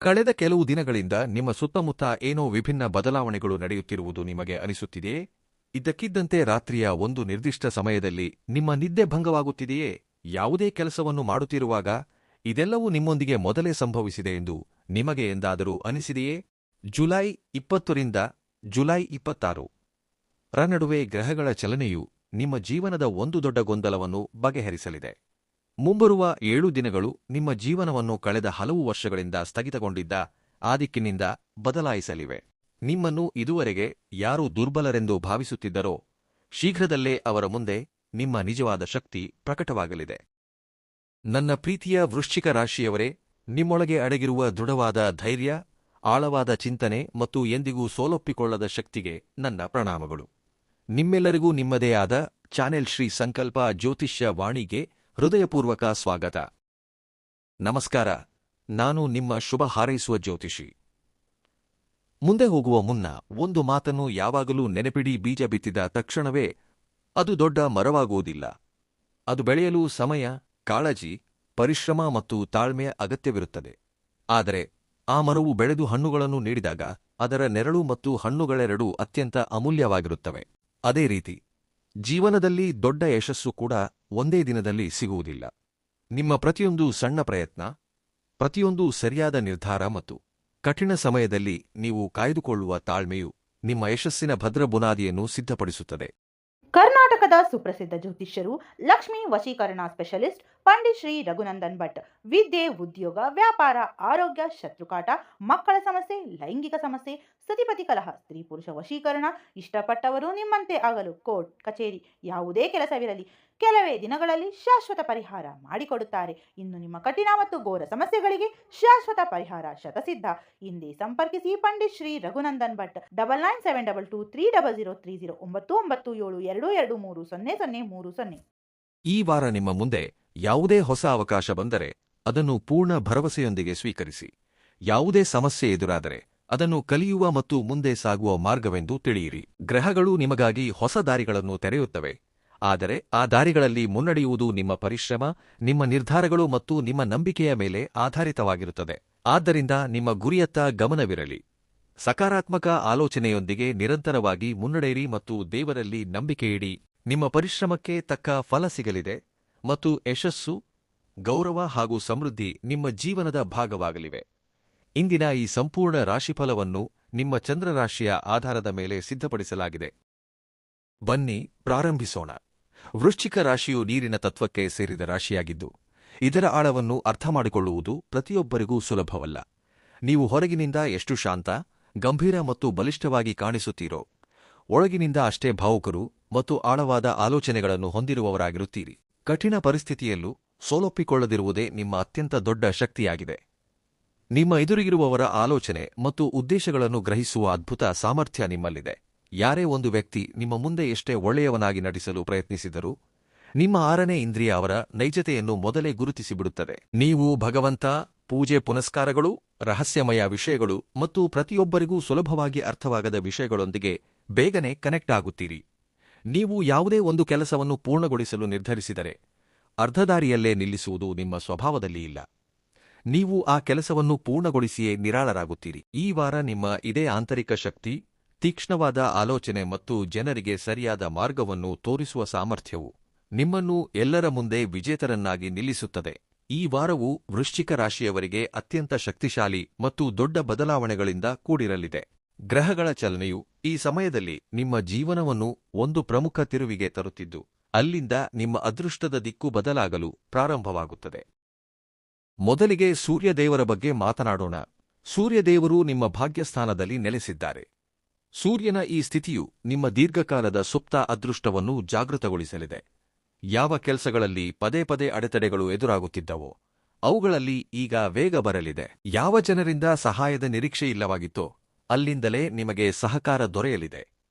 ಕಳೆದ ಕೆಲವು ದಿನಗಳಿಂದ ನಿಮ್ಮ ಸುತ್ತಮುತ್ತ ಏನೋ ವಿಭಿನ್ನ ಬದಲಾವಣೆಗಳು ನಡೆಯುತ್ತಿರುವುದು ನಿಮಗೆ ಅನಿಸುತ್ತಿದೆಯೇ? ಇದ್ದಕ್ಕಿದ್ದಂತೆ ರಾತ್ರಿಯ ಒಂದು ನಿರ್ದಿಷ್ಟ ಸಮಯದಲ್ಲಿ ನಿಮ್ಮ ನಿದ್ದೆ ಭಂಗವಾಗುತ್ತಿದೆಯೇ? ಯಾವುದೇ ಕೆಲಸವನ್ನು ಮಾಡುತ್ತಿರುವಾಗ ಇದೆಲ್ಲವೂ ನಿಮ್ಮೊಂದಿಗೆ ಮೊದಲೇ ಸಂಭವಿಸಿದೆ ಎಂದು ನಿಮಗೆ ಎಂದಾದರೂ ಅನಿಸಿದೆಯೇ? ಜುಲೈ 20ರಿಂದ ಜುಲೈ 26 ರ ನಡುವೆ ಗ್ರಹಗಳ ಚಲನೆಯು ನಿಮ್ಮ ಜೀವನದ ಒಂದು ದೊಡ್ಡ ಗೊಂದಲವನ್ನು ಬಗೆಹರಿಸಲಿದೆ. ಮುಂಬರುವ 7 ದಿನಗಳು ನಿಮ್ಮ ಜೀವನವನ್ನು ಕಳೆದ ಹಲವು ವರ್ಷಗಳಿಂದ ಸ್ಥಗಿತಗೊಂಡಿದ್ದ ಆ ದಿಕ್ಕಿನಿಂದ ಬದಲಾಯಿಸಲಿವೆ. ನಿಮ್ಮನ್ನು ಇದುವರೆಗೆ ಯಾರು ದುರ್ಬಲರೆಂದು ಭಾವಿಸುತ್ತಿದ್ದರೋ ಶೀಘ್ರದಲ್ಲೇ ಅವರ ಮುಂದೆ ನಿಮ್ಮ ನಿಜವಾದ ಶಕ್ತಿ ಪ್ರಕಟವಾಗಲಿದೆ. ನನ್ನ ಪ್ರೀತಿಯ ವೃಶ್ಚಿಕ ರಾಶಿಯವರೇ, ನಿಮ್ಮೊಳಗೆ ಅಡಗಿರುವ ದೃಢವಾದ ಧೈರ್ಯ, ಆಳವಾದ ಚಿಂತನೆ ಮತ್ತು ಎಂದಿಗೂ ಸೋಲೊಪ್ಪಿಕೊಳ್ಳದ ಶಕ್ತಿಗೆ ನನ್ನ ಪ್ರಣಾಮಗಳು. ನಿಮ್ಮೆಲ್ಲರಿಗೂ ನಿಮ್ಮದೇ ಆದ ಚಾನೆಲ್ ಶ್ರೀ ಸಂಕಲ್ಪ ಜ್ಯೋತಿಷ್ಯ ವಾಣಿಗೆ ಹೃದಯಪೂರ್ವಕ ಸ್ವಾಗತ. ನಮಸ್ಕಾರ, ನಾನು ನಿಮ್ಮ ಶುಭ ಹಾರೈಸುವ ಜ್ಯೋತಿಷಿ. ಮುಂದೆ ಹೋಗುವ ಮುನ್ನ ಒಂದು ಮಾತನ್ನು ಯಾವಾಗಲೂ ನೆನಪಿಡಿ: ಬೀಜ ಬಿತ್ತಿದ ತಕ್ಷಣವೇ ಅದು ದೊಡ್ಡ ಮರವಾಗುವುದಿಲ್ಲ. ಅದು ಬೆಳೆಯಲು ಸಮಯ, ಕಾಳಜಿ, ಪರಿಶ್ರಮ ಮತ್ತು ತಾಳ್ಮೆಯ ಅಗತ್ಯವಿರುತ್ತದೆ. ಆದರೆ ಆ ಮರವು ಬೆಳೆದು ಹಣ್ಣುಗಳನ್ನು ನೀಡಿದಾಗ ಅದರ ನೆರಳು ಮತ್ತು ಹಣ್ಣುಗಳೆರಡೂ ಅತ್ಯಂತ ಅಮೂಲ್ಯವಾಗಿರುತ್ತವೆ. ಅದೇ ರೀತಿ ಜೀವನದಲ್ಲಿ ದೊಡ್ಡ ಯಶಸ್ಸು ಕೂಡ ಒಂದೇ ದಿನದಲ್ಲಿ ಸಿಗುವುದಿಲ್ಲ. ನಿಮ್ಮ ಪ್ರತಿಯೊಂದು ಸಣ್ಣ ಪ್ರಯತ್ನ, ಪ್ರತಿಯೊಂದು ಸರಿಯಾದ ನಿರ್ಧಾರ ಮತ್ತು ಕಠಿಣ ಸಮಯದಲ್ಲಿ ನೀವು ಕಾಯ್ದುಕೊಳ್ಳುವ ತಾಳ್ಮೆಯು ನಿಮ್ಮ ಯಶಸ್ಸಿನ ಭದ್ರ ಬುನಾದಿಯನ್ನು ಸಿದ್ಧಪಡಿಸುತ್ತದೆ. ಕರ್ನಾಟಕದ ಸುಪ್ರಸಿದ್ಧ ಜ್ಯೋತಿಷ್ಯರು, ಲಕ್ಷ್ಮೀ ವಶೀಕರಣ ಸ್ಪೆಷಲಿಸ್ಟ್ ಪಂಡಿತ್ ಶ್ರೀ ರಘುನಂದನ್ ಭಟ್. ವಿದ್ಯೆ, ಉದ್ಯೋಗ, ವ್ಯಾಪಾರ, ಆರೋಗ್ಯ, ಶತ್ರುಕಾಟ, ಮಕ್ಕಳ ಸಮಸ್ಯೆ, ಲೈಂಗಿಕ ಸಮಸ್ಯೆ, ಸತಿಪತಿ ಕಲಹ, ಸ್ತ್ರೀ ಪುರುಷ ವಶೀಕರಣ, ಇಷ್ಟಪಟ್ಟವರು ನಿಮ್ಮಂತೆ ಆಗಲು ಕೋರ್ಟ್ ಕಚೇರಿ ಯಾವುದೇ ಕೆಲಸವಿರಲಿ ಕೆಲವೇ ದಿನಗಳಲ್ಲಿ ಶಾಶ್ವತ ಪರಿಹಾರ ಮಾಡಿಕೊಡುತ್ತಾರೆ. ಇನ್ನು ನಿಮ್ಮ ಕಠಿಣ ಮತ್ತು ಘೋರ ಸಮಸ್ಯೆಗಳಿಗೆ ಶಾಶ್ವತ ಪರಿಹಾರ ಶತಸಿದ್ಧ. ಹಿಂದೆ ಸಂಪರ್ಕಿಸಿ ಪಂಡಿತ್ ಶ್ರೀ ರಘುನಂದನ್ ಭಟ್. 997230309977223030. ಈ ವಾರ ನಿಮ್ಮ ಮುಂದೆ ಯಾವುದೇ ಹೊಸ ಅವಕಾಶ ಬಂದರೆ ಅದನ್ನು ಪೂರ್ಣ ಭರವಸೆಯೊಂದಿಗೆ ಸ್ವೀಕರಿಸಿ. ಯಾವುದೇ ಸಮಸ್ಯೆ ಎದುರಾದರೆ ಅದನ್ನು ಕಲಿಯುವ ಮತ್ತು ಮುಂದೆ ಸಾಗುವ ಮಾರ್ಗವೆಂದು ತಿಳಿಯಿರಿ. ಗ್ರಹಗಳು ನಿಮಗಾಗಿ ಹೊಸ ದಾರಿಗಳನ್ನು ತೆರೆಯುತ್ತವೆ, ಆದರೆ ಆ ದಾರಿಗಳಲ್ಲಿ ಮುನ್ನಡೆಯುವುದು ನಿಮ್ಮ ಪರಿಶ್ರಮ, ನಿಮ್ಮ ನಿರ್ಧಾರಗಳು ಮತ್ತು ನಿಮ್ಮ ನಂಬಿಕೆಯ ಮೇಲೆ ಆಧಾರಿತವಾಗಿರುತ್ತದೆ. ಆದ್ದರಿಂದ ನಿಮ್ಮ ಗುರಿಯತ್ತ ಗಮನವಿರಲಿ. ಸಕಾರಾತ್ಮಕ ಆಲೋಚನೆಯೊಂದಿಗೆ ನಿರಂತರವಾಗಿ ಮುನ್ನಡೆಯಿರಿ ಮತ್ತು ದೇವರಲ್ಲಿ ನಂಬಿಕೆಯಿಡಿ. ನಿಮ್ಮ ಪರಿಶ್ರಮಕ್ಕೆ ತಕ್ಕ ಫಲ ಸಿಗಲಿದೆ ಮತ್ತು ಯಶಸ್ಸು, ಗೌರವ ಹಾಗೂ ಸಮೃದ್ಧಿ ನಿಮ್ಮ ಜೀವನದ ಭಾಗವಾಗಲಿವೆ. ಇಂದಿನ ಈ ಸಂಪೂರ್ಣ ರಾಶಿಫಲವನ್ನು ನಿಮ್ಮ ಚಂದ್ರರಾಶಿಯ ಆಧಾರದ ಮೇಲೆ ಸಿದ್ಧಪಡಿಸಲಾಗಿದೆ. ಬನ್ನಿ ಪ್ರಾರಂಭಿಸೋಣ. ವೃಶ್ಚಿಕ ರಾಶಿಯು ನೀರಿನ ತತ್ವಕ್ಕೆ ಸೇರಿದ ರಾಶಿಯಾಗಿದ್ದು, ಇದರ ಆಳವನ್ನು ಅರ್ಥಮಾಡಿಕೊಳ್ಳುವುದು ಪ್ರತಿಯೊಬ್ಬರಿಗೂ ಸುಲಭವಲ್ಲ. ನೀವು ಹೊರಗಿನಿಂದ ಎಷ್ಟು ಶಾಂತ, ಗಂಭೀರ ಮತ್ತು ಬಲಿಷ್ಠವಾಗಿ ಕಾಣಿಸುತ್ತೀರೋ, ಒಳಗಿನಿಂದ ಅಷ್ಟೇ ಭಾವುಕರು ಮತ್ತು ಆಳವಾದ ಆಲೋಚನೆಗಳನ್ನು ಹೊಂದಿರುವವರಾಗಿರುತ್ತೀರಿ. ಕಠಿಣ ಪರಿಸ್ಥಿತಿಯಲ್ಲೂ ಸೋಲೊಪ್ಪಿಕೊಳ್ಳದಿರುವುದೇ ನಿಮ್ಮ ಅತ್ಯಂತ ದೊಡ್ಡ ಶಕ್ತಿಯಾಗಿದೆ. ನಿಮ್ಮ ಎದುರಿಗಿರುವವರ ಆಲೋಚನೆ ಮತ್ತು ಉದ್ದೇಶಗಳನ್ನು ಗ್ರಹಿಸುವ ಅದ್ಭುತ ಸಾಮರ್ಥ್ಯ ನಿಮ್ಮಲ್ಲಿದೆ. ಯಾರೇ ಒಂದು ವ್ಯಕ್ತಿ ನಿಮ್ಮ ಮುಂದೆ ಎಷ್ಟೇ ಒಳ್ಳೆಯವನಾಗಿ ನಟಿಸಲು ಪ್ರಯತ್ನಿಸಿದರೂ ನಿಮ್ಮ 6ನೇ ಇಂದ್ರಿಯ ಅವರ ನೈಜತೆಯನ್ನು ಮೊದಲೇ ಗುರುತಿಸಿಬಿಡುತ್ತದೆ. ನೀವು ಭಗವಂತ, ಪೂಜೆ ಪುನಸ್ಕಾರಗಳು, ರಹಸ್ಯಮಯ ವಿಷಯಗಳು ಮತ್ತು ಪ್ರತಿಯೊಬ್ಬರಿಗೂ ಸುಲಭವಾಗಿ ಅರ್ಥವಾಗದ ವಿಷಯಗಳೊಂದಿಗೆ ಬೇಗನೆ ಕನೆಕ್ಟ್ ಆಗುತ್ತೀರಿ. ನೀವು ಯಾವುದೇ ಒಂದು ಕೆಲಸವನ್ನು ಪೂರ್ಣಗೊಳಿಸಲು ನಿರ್ಧರಿಸಿದರೆ ಅರ್ಧದಾರಿಯಲ್ಲೇ ನಿಲ್ಲಿಸುವುದು ನಿಮ್ಮ ಸ್ವಭಾವದಲ್ಲಿ ಇಲ್ಲ. ನೀವು ಆ ಕೆಲಸವನ್ನು ಪೂರ್ಣಗೊಳಿಸಿಯೇ ನಿರಾಳರಾಗುತ್ತೀರಿ. ಈ ವಾರ ನಿಮ್ಮ ಇದೇ ಆಂತರಿಕ ಶಕ್ತಿ, ತೀಕ್ಷ್ಣವಾದ ಆಲೋಚನೆ ಮತ್ತು ಜನರಿಗೆ ಸರಿಯಾದ ಮಾರ್ಗವನ್ನು ತೋರಿಸುವ ಸಾಮರ್ಥ್ಯವು ನಿಮ್ಮನ್ನು ಎಲ್ಲರ ಮುಂದೆ ವಿಜೇತರನ್ನಾಗಿ ನಿಲ್ಲಿಸುತ್ತದೆ. ಈ ವಾರವು ವೃಶ್ಚಿಕ ರಾಶಿಯವರಿಗೆ ಅತ್ಯಂತ ಶಕ್ತಿಶಾಲಿ ಮತ್ತು ದೊಡ್ಡ ಬದಲಾವಣೆಗಳಿಂದ ಕೂಡಿರಲಿದೆ. ಗ್ರಹಗಳ ಚಲನೆಯು ಈ ಸಮಯದಲ್ಲಿ ನಿಮ್ಮ ಜೀವನವನ್ನು ಒಂದು ಪ್ರಮುಖ ತಿರುವಿಗೆ ತರುತ್ತಿದ್ದು, ಅಲ್ಲಿಂದ ನಿಮ್ಮ ಅದೃಷ್ಟದ ದಿಕ್ಕು ಬದಲಾಗಲು ಪ್ರಾರಂಭವಾಗುತ್ತದೆ. ಮೊದಲಿಗೆ ಸೂರ್ಯದೇವರ ಬಗ್ಗೆ ಮಾತನಾಡೋಣ. ಸೂರ್ಯದೇವರು ನಿಮ್ಮ ಭಾಗ್ಯಸ್ಥಾನದಲ್ಲಿ ನೆಲೆಸಿದ್ದಾರೆ. ಸೂರ್ಯನ ಈ ಸ್ಥಿತಿಯು ನಿಮ್ಮ ದೀರ್ಘಕಾಲದ ಸುಪ್ತ ಅದೃಷ್ಟವನ್ನು ಜಾಗೃತಗೊಳಿಸಲಿದೆ. ಯಾವ ಕೆಲಸಗಳಲ್ಲಿ ಪದೇ ಪದೇ ಅಡೆತಡೆಗಳು ಎದುರಾಗುತ್ತಿದ್ದವೋ ಅವುಗಳಲ್ಲಿ ಈಗ ವೇಗ ಬರಲಿದೆ. ಯಾವ ಜನರಿಂದ ಸಹಾಯದ ನಿರೀಕ್ಷೆಯಿಲ್ಲವಾಗಿತ್ತೋ ಅಲ್ಲಿಂದಲೇ ನಿಮಗೆ ಸಹಕಾರ ದೊರೆಯಲಿದೆ.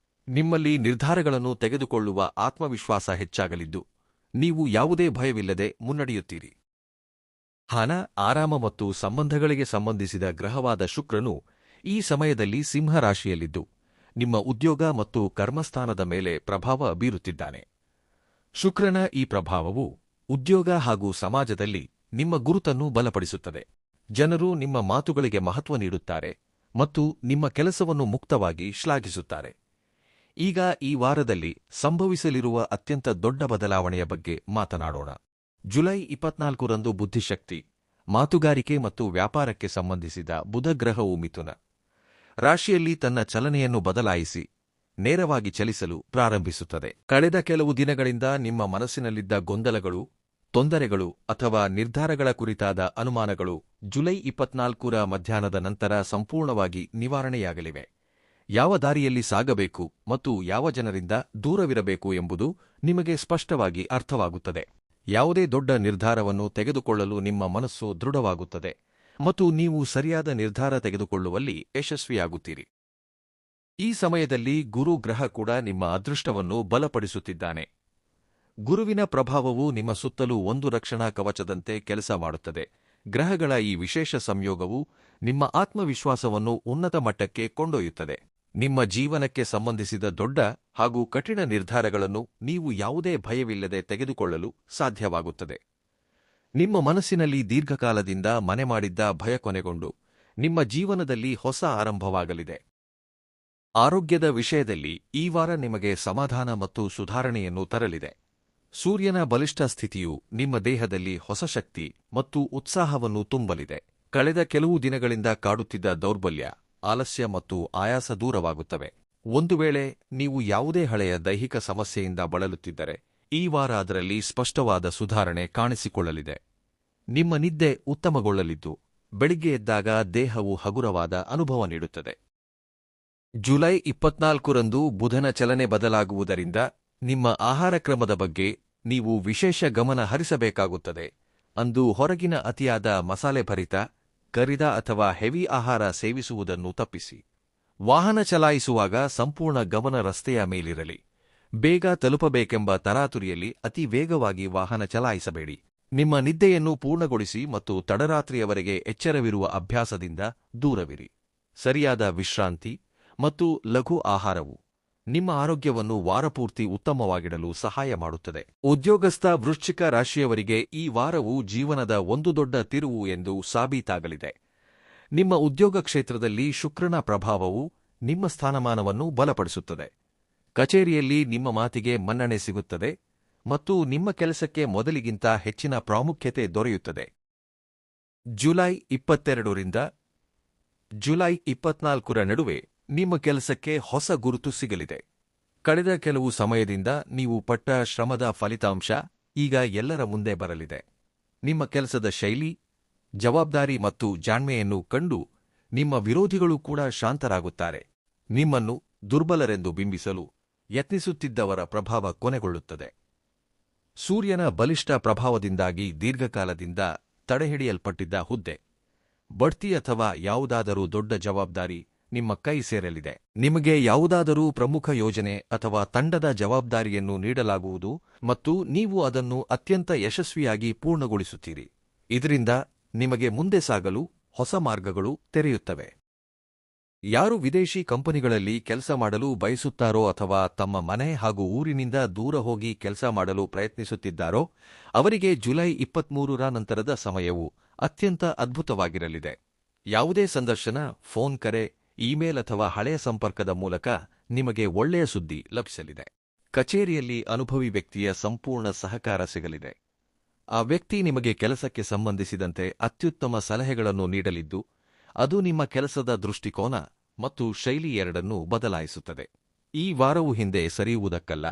ನಿಮ್ಮಲ್ಲಿ ನಿರ್ಧಾರಗಳನ್ನು ತೆಗೆದುಕೊಳ್ಳುವ ಆತ್ಮವಿಶ್ವಾಸ ಹೆಚ್ಚಾಗಲಿದ್ದು, ನೀವು ಯಾವುದೇ ಭಯವಿಲ್ಲದೆ ಮುನ್ನಡೆಯುತ್ತೀರಿ. ಹಣ, ಆರಾಮ ಮತ್ತು ಸಂಬಂಧಗಳಿಗೆ ಸಂಬಂಧಿಸಿದ ಗ್ರಹವಾದ ಶುಕ್ರನು ಈ ಸಮಯದಲ್ಲಿ ಸಿಂಹರಾಶಿಯಲ್ಲಿದ್ದು ನಿಮ್ಮ ಉದ್ಯೋಗ ಮತ್ತು ಕರ್ಮಸ್ಥಾನದ ಮೇಲೆ ಪ್ರಭಾವ ಬೀರುತ್ತಿದ್ದಾನೆ. ಶುಕ್ರನ ಈ ಪ್ರಭಾವವು ಉದ್ಯೋಗ ಹಾಗೂ ಸಮಾಜದಲ್ಲಿ ನಿಮ್ಮ ಗುರುತನ್ನು ಬಲಪಡಿಸುತ್ತದೆ. ಜನರು ನಿಮ್ಮ ಮಾತುಗಳಿಗೆ ಮಹತ್ವ ನೀಡುತ್ತಾರೆ ಮತ್ತು ನಿಮ್ಮ ಕೆಲಸವನ್ನು ಮುಕ್ತವಾಗಿ ಶ್ಲಾಘಿಸುತ್ತಾರೆ. ಈಗ ಈ ವಾರದಲ್ಲಿ ಸಂಭವಿಸಲಿರುವ ಅತ್ಯಂತ ದೊಡ್ಡ ಬದಲಾವಣೆಯ ಬಗ್ಗೆ ಮಾತನಾಡೋಣ. ಜುಲೈ 24ರಂದು ಬುದ್ಧಿಶಕ್ತಿ, ಮಾತುಗಾರಿಕೆ ಮತ್ತು ವ್ಯಾಪಾರಕ್ಕೆ ಸಂಬಂಧಿಸಿದ ಬುಧ ಗ್ರಹವು ಮಿಥುನ ರಾಶಿಯಲ್ಲಿ ತನ್ನ ಚಲನೆಯನ್ನು ಬದಲಾಯಿಸಿ ನೇರವಾಗಿ ಚಲಿಸಲು ಪ್ರಾರಂಭಿಸುತ್ತದೆ. ಕಳೆದ ಕೆಲವು ದಿನಗಳಿಂದ ನಿಮ್ಮ ಮನಸ್ಸಿನಲ್ಲಿದ್ದ ಗೊಂದಲಗಳು, ತೊಂದರೆಗಳು ಅಥವಾ ನಿರ್ಧಾರಗಳ ಕುರಿತಾದ ಅನುಮಾನಗಳು ಜುಲೈ 24ರ ಮಧ್ಯಾಹ್ನದ ನಂತರ ಸಂಪೂರ್ಣವಾಗಿ ನಿವಾರಣೆಯಾಗಲಿವೆ. ಯಾವ ದಾರಿಯಲ್ಲಿ ಸಾಗಬೇಕು ಮತ್ತು ಯಾವ ಜನರಿಂದ ದೂರವಿರಬೇಕು ಎಂಬುದು ನಿಮಗೆ ಸ್ಪಷ್ಟವಾಗಿ ಅರ್ಥವಾಗುತ್ತದೆ. ಯಾವುದೇ ದೊಡ್ಡ ನಿರ್ಧಾರವನ್ನು ತೆಗೆದುಕೊಳ್ಳಲು ನಿಮ್ಮ ಮನಸ್ಸು ದೃಢವಾಗುತ್ತದೆ ಮತ್ತು ನೀವು ಸರಿಯಾದ ನಿರ್ಧಾರ ತೆಗೆದುಕೊಳ್ಳುವಲ್ಲಿ ಯಶಸ್ವಿಯಾಗುತ್ತೀರಿ. ಈ ಸಮಯದಲ್ಲಿ ಗುರು ಗ್ರಹ ಕೂಡ ನಿಮ್ಮ ಅದೃಷ್ಟವನ್ನು ಬಲಪಡಿಸುತ್ತಿದ್ದಾನೆ. ಗುರುವಿನ ಪ್ರಭಾವವು ನಿಮ್ಮ ಸುತ್ತಲೂ ಒಂದು ರಕ್ಷಣಾ ಕವಚದಂತೆ ಕೆಲಸ ಮಾಡುತ್ತದೆ. ಗ್ರಹಗಳ ಈ ವಿಶೇಷ ಸಂಯೋಗವು ನಿಮ್ಮ ಆತ್ಮವಿಶ್ವಾಸವನ್ನು ಉನ್ನತ ಮಟ್ಟಕ್ಕೆ ಕೊಂಡೊಯ್ಯುತ್ತದೆ. ನಿಮ್ಮ ಜೀವನಕ್ಕೆ ಸಂಬಂಧಿಸಿದ ದೊಡ್ಡ ಹಾಗೂ ಕಠಿಣ ನಿರ್ಧಾರಗಳನ್ನು ನೀವು ಯಾವುದೇ ಭಯವಿಲ್ಲದೆ ತೆಗೆದುಕೊಳ್ಳಲು ಸಾಧ್ಯವಾಗುತ್ತದೆ. ನಿಮ್ಮ ಮನಸ್ಸಿನಲ್ಲಿ ದೀರ್ಘಕಾಲದಿಂದ ಮನೆಮಾಡಿದ್ದ ಭಯ ಕೊನೆಗೊಂಡು ನಿಮ್ಮ ಜೀವನದಲ್ಲಿ ಹೊಸ ಆರಂಭವಾಗಲಿದೆ. ಆರೋಗ್ಯದ ವಿಷಯದಲ್ಲಿ ಈ ವಾರ ನಿಮಗೆ ಸಮಾಧಾನ ಮತ್ತು ಸುಧಾರಣೆಯನ್ನು ತರಲಿದೆ. ಸೂರ್ಯನ ಬಲಿಷ್ಠ ಸ್ಥಿತಿಯು ನಿಮ್ಮ ದೇಹದಲ್ಲಿ ಹೊಸ ಶಕ್ತಿ ಮತ್ತು ಉತ್ಸಾಹವನ್ನು ತುಂಬಲಿದೆ. ಕಳೆದ ಕೆಲವು ದಿನಗಳಿಂದ ಕಾಡುತ್ತಿದ್ದ ದೌರ್ಬಲ್ಯ, ಆಲಸ್ಯ ಮತ್ತು ಆಯಾಸ ದೂರವಾಗುತ್ತವೆ. ಒಂದು ವೇಳೆ ನೀವು ಯಾವುದೇ ಹಳೆಯ ದೈಹಿಕ ಸಮಸ್ಯೆಯಿಂದ ಬಳಲುತ್ತಿದ್ದರೆ ಈ ವಾರ ಅದರಲ್ಲಿ ಸ್ಪಷ್ಟವಾದ ಸುಧಾರಣೆ ಕಾಣಿಸಿಕೊಳ್ಳಲಿದೆ. ನಿಮ್ಮ ನಿದ್ದೆ ಉತ್ತಮಗೊಳ್ಳಲಿದ್ದು ಬೆಳಿಗ್ಗೆ ಎದ್ದಾಗ ದೇಹವು ಹಗುರವಾದ ಅನುಭವ ನೀಡುತ್ತದೆ. ಜುಲೈ 24ರಂದು ಬುಧನ ಚಲನೆ ಬದಲಾಗುವುದರಿಂದ ನಿಮ್ಮ ಆಹಾರ ಕ್ರಮದ ಬಗ್ಗೆ ನೀವು ವಿಶೇಷ ಗಮನ ಹರಿಸಬೇಕಾಗುತ್ತದೆ. ಅಂದು ಹೊರಗಿನ ಅತಿಯಾದ ಮಸಾಲೆಭರಿತ, ಕರಿದ ಅಥವಾ ಹೆವಿ ಆಹಾರ ಸೇವಿಸುವುದನ್ನು ತಪ್ಪಿಸಿ. ವಾಹನ ಚಲಾಯಿಸುವಾಗ ಸಂಪೂರ್ಣ ಗಮನ ರಸ್ತೆಯ ಮೇಲಿರಲಿ. ಬೇಗ ತಲುಪಬೇಕೆಂಬ ತರಾತುರಿಯಲ್ಲಿ ಅತಿ ವೇಗವಾಗಿ ವಾಹನ ಚಲಾಯಿಸಬೇಡಿ. ನಿಮ್ಮ ನಿದ್ದೆಯನ್ನು ಪೂರ್ಣಗೊಳಿಸಿ ಮತ್ತು ತಡರಾತ್ರಿಯವರೆಗೆ ಎಚ್ಚರವಿರುವ ಅಭ್ಯಾಸದಿಂದ ದೂರವಿರಿ. ಸರಿಯಾದ ವಿಶ್ರಾಂತಿ ಮತ್ತು ಲಘು ಆಹಾರವು ನಿಮ್ಮ ಆರೋಗ್ಯವನ್ನು ವಾರಪೂರ್ತಿ ಉತ್ತಮವಾಗಿಡಲು ಸಹಾಯ ಮಾಡುತ್ತದೆ. ಉದ್ಯೋಗಸ್ಥ ವೃಶ್ಚಿಕ ರಾಶಿಯವರಿಗೆ ಈ ವಾರವು ಜೀವನದ ಒಂದು ದೊಡ್ಡ ತಿರುವು ಎಂದು ಸಾಬೀತಾಗಲಿದೆ. ನಿಮ್ಮ ಉದ್ಯೋಗ ಕ್ಷೇತ್ರದಲ್ಲಿ ಶುಕ್ರನ ಪ್ರಭಾವವು ನಿಮ್ಮ ಸ್ಥಾನಮಾನವನ್ನು ಬಲಪಡಿಸುತ್ತದೆ. ಕಚೇರಿಯಲ್ಲಿ ನಿಮ್ಮ ಮಾತಿಗೆ ಮನ್ನಣೆ ಸಿಗುತ್ತದೆ ಮತ್ತು ನಿಮ್ಮ ಕೆಲಸಕ್ಕೆ ಮೊದಲಿಗಿಂತ ಹೆಚ್ಚಿನ ಪ್ರಾಮುಖ್ಯತೆ ದೊರೆಯುತ್ತದೆ. ಜುಲೈ 22ರಿಂದ ಜುಲೈ 24ರ ನಡುವೆ ನಿಮ್ಮ ಕೆಲಸಕ್ಕೆ ಹೊಸ ಗುರುತು ಸಿಗಲಿದೆ. ಕಳೆದ ಕೆಲವು ಸಮಯದಿಂದ ನೀವು ಪಟ್ಟ ಶ್ರಮದ ಫಲಿತಾಂಶ ಈಗ ಎಲ್ಲರ ಮುಂದೆ ಬರಲಿದೆ. ನಿಮ್ಮ ಕೆಲಸದ ಶೈಲಿ, ಜವಾಬ್ದಾರಿ ಮತ್ತು ಜಾಣ್ಮೆಯನ್ನು ಕಂಡು ನಿಮ್ಮ ವಿರೋಧಿಗಳು ಕೂಡ ಶಾಂತರಾಗುತ್ತಾರೆ. ನಿಮ್ಮನ್ನು ದುರ್ಬಲರೆಂದು ಬಿಂಬಿಸಲು ಯತ್ನಿಸುತ್ತಿದ್ದವರ ಪ್ರಭಾವ ಕೊನೆಗೊಳ್ಳುತ್ತದೆ. ಸೂರ್ಯನ ಬಲಿಷ್ಠ ಪ್ರಭಾವದಿಂದಾಗಿ ದೀರ್ಘಕಾಲದಿಂದ ತಡೆಹಿಡಿಯಲ್ಪಟ್ಟಿದ್ದ ಹುದ್ದೆ, ಬಡ್ತಿ ಅಥವಾ ಯಾವುದಾದರೂ ದೊಡ್ಡ ಜವಾಬ್ದಾರಿ ನಿಮ್ಮ ಕೈ ಸೇರಲಿದೆ. ನಿಮಗೆ ಯಾವುದಾದರೂ ಪ್ರಮುಖ ಯೋಜನೆ ಅಥವಾ ತಂಡದ ಜವಾಬ್ದಾರಿಯನ್ನು ನೀಡಲಾಗುವುದು ಮತ್ತು ನೀವು ಅದನ್ನು ಅತ್ಯಂತ ಯಶಸ್ವಿಯಾಗಿ ಪೂರ್ಣಗೊಳಿಸುತ್ತೀರಿ. ಇದರಿಂದ ನಿಮಗೆ ಮುಂದೆ ಸಾಗಲು ಹೊಸ ಮಾರ್ಗಗಳು ತೆರೆಯುತ್ತವೆ. ಯಾರು ವಿದೇಶಿ ಕಂಪನಿಗಳಲ್ಲಿ ಕೆಲಸ ಮಾಡಲು ಬಯಸುತ್ತಾರೋ ಅಥವಾ ತಮ್ಮ ಮನೆ ಹಾಗೂ ಊರಿನಿಂದ ದೂರ ಹೋಗಿ ಕೆಲಸ ಮಾಡಲು ಪ್ರಯತ್ನಿಸುತ್ತಿದ್ದಾರೋ ಅವರಿಗೆ ಜುಲೈ 23ರ ನಂತರದ ಸಮಯವು ಅತ್ಯಂತ ಅದ್ಭುತವಾಗಿರಲಿದೆ. ಯಾವುದೇ ಸಂದರ್ಶನ, ಫೋನ್ ಕರೆ, ಇಮೇಲ್ ಅಥವಾ ಹಳೆಯ ಸಂಪರ್ಕದ ಮೂಲಕ ನಿಮಗೆ ಒಳ್ಳೆಯ ಸುದ್ದಿ ಲಭಿಸಲಿದೆ. ಕಚೇರಿಯಲ್ಲಿ ಅನುಭವಿ ವ್ಯಕ್ತಿಯ ಸಂಪೂರ್ಣ ಸಹಕಾರ ಸಿಗಲಿದೆ. ಆ ವ್ಯಕ್ತಿ ನಿಮಗೆ ಕೆಲಸಕ್ಕೆ ಸಂಬಂಧಿಸಿದಂತೆ ಅತ್ಯುತ್ತಮ ಸಲಹೆಗಳನ್ನು ನೀಡಲಿದ್ದು ಅದು ನಿಮ್ಮ ಕೆಲಸದ ದೃಷ್ಟಿಕೋನ ಮತ್ತು ಶೈಲಿ ಎರಡನ್ನೂ ಬದಲಾಯಿಸುತ್ತದೆ. ಈ ವಾರವು ಹಿಂದೆ ಸರಿಯುವುದಕ್ಕಲ್ಲ,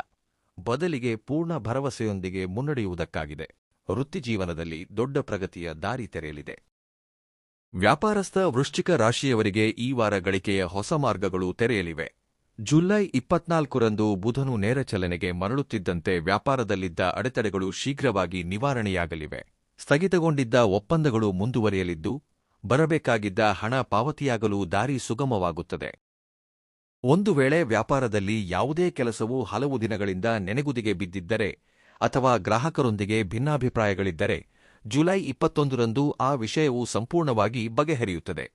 ಬದಲಿಗೆ ಪೂರ್ಣ ಭರವಸೆಯೊಂದಿಗೆ ಮುನ್ನಡೆಯುವುದಕ್ಕಾಗಿದೆ. ವೃತ್ತಿಜೀವನದಲ್ಲಿ ದೊಡ್ಡ ಪ್ರಗತಿಯ ದಾರಿ ತೆರೆಯಲಿದೆ. ವ್ಯಾಪಾರಸ್ಥ ವೃಶ್ಚಿಕ ರಾಶಿಯವರಿಗೆ ಈ ವಾರ ಗಳಿಕೆಯ ಹೊಸ ಮಾರ್ಗಗಳು ತೆರೆಯಲಿವೆ. ಜುಲೈ 24ರಂದು ಬುಧನು ನೇರ ಚಲನೆಗೆ ಮರಳುತ್ತಿದ್ದಂತೆ ವ್ಯಾಪಾರದಲ್ಲಿದ್ದ ಅಡೆತಡೆಗಳು ಶೀಘ್ರವಾಗಿ ನಿವಾರಣೆಯಾಗಲಿವೆ. ಸ್ಥಗಿತಗೊಂಡಿದ್ದ ಒಪ್ಪಂದಗಳು ಮುಂದುವರಿಯಲಿದ್ದು ಬರಬೇಕಾಗಿದ್ದ ಹಣ ಪಾವತಿಯಾಗಲು ದಾರಿ ಸುಗಮವಾಗುತ್ತದೆ. ಒಂದು ವೇಳೆ ವ್ಯಾಪಾರದಲ್ಲಿ ಯಾವುದೇ ಕೆಲಸವು ಹಲವು ದಿನಗಳಿಂದ ನೆನೆಗುದಿಗೆ ಬಿದ್ದಿದ್ದರೆ ಅಥವಾ ಗ್ರಾಹಕರೊಂದಿಗೆ ಭಿನ್ನಾಭಿಪ್ರಾಯಗಳಿದ್ದರೆ ಜುಲೈ 21ರಂದು ಆ ವಿಷಯವು ಸಂಪೂರ್ಣವಾಗಿ ಬಗೆಹರಿಯುತ್ತದೆ.